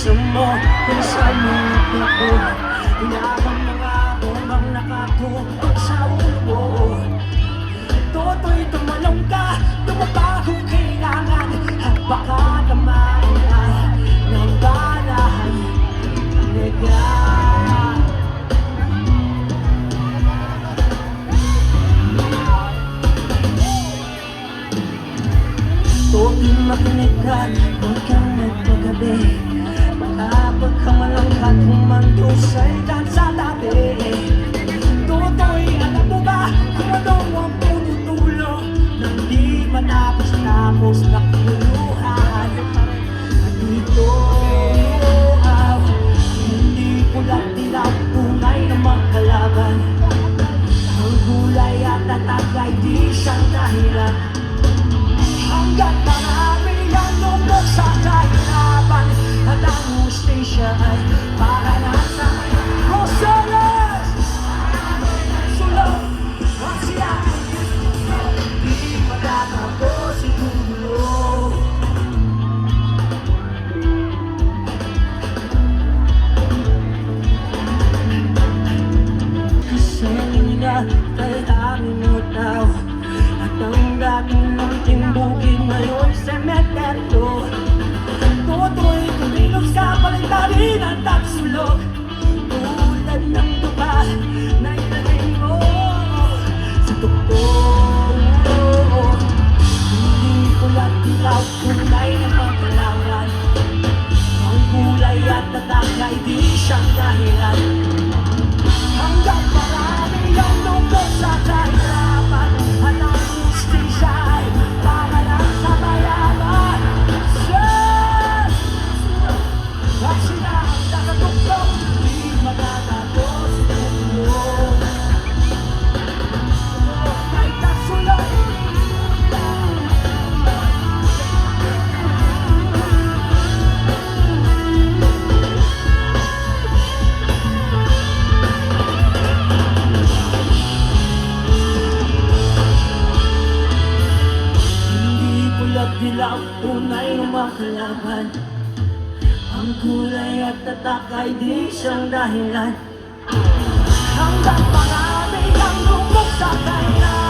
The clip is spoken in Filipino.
puso mo kung saan mo ako. Inabang mga bombang nakatutok sa ulo. Toto'y tumalong ka, tumaba kung kailangan. At baka naman ay ng balang nega. Toto'y makinig ka, huwag kang magpagabi. Kapag ka malangkat, humandusay ka sa tabi. Toto'y alam mo ba kung ano ang punutulo nang di matapos-tapos na kululuhan. At dito, hindi pulang dilaw, tunay na magkalaban. Ang gulay at tatagay, di siyang dahilan. Hanggat marami ang lumok sa kahirapan, at ang hustisya ay para na sa Rosales. Sulong ang siya, di matatapos itulo. Kasi nga ay aming utaw, at ang dating munting bukid ngayon sementeryo. Toto'y tumilog sa paligtarin at tagsulog, tulad ng tuba na ilagay mo sa tuktok. Hindi pulat dilaw, tunay na pagkalangan. Ang kulay at tatagay, di siyang dahilan. Hanggang marami ang lungkot sa kahirapan, at ang hustisya ay para lang sa mayaman. At sila ang nakatuklong, di matatapos ang tulong. May kasulong. Hindi pulat dilaw, tunay ng makalaban. Ang kulay at tatak ay di siyang dahilan. Hanggang marami ang lumok sa kanya.